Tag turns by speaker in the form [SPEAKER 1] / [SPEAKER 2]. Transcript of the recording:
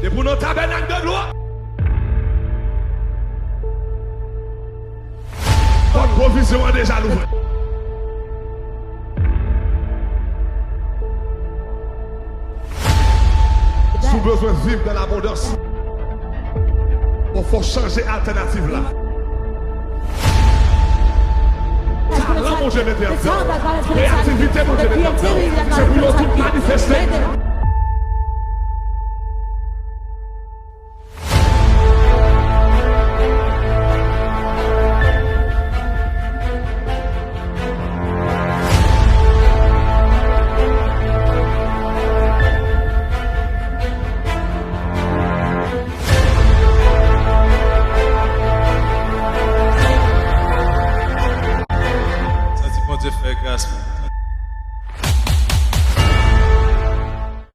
[SPEAKER 1] Et pour notre tabernacle de gloire. Votre provision est déjà l'ouvert. Sous besoin de vivre dans l'abondance. Il faut changer l'alternative là. Talent, mon Dieu, l'éternel. Créativité, mon Dieu, l'éternel. C'est pour nous tout manifester.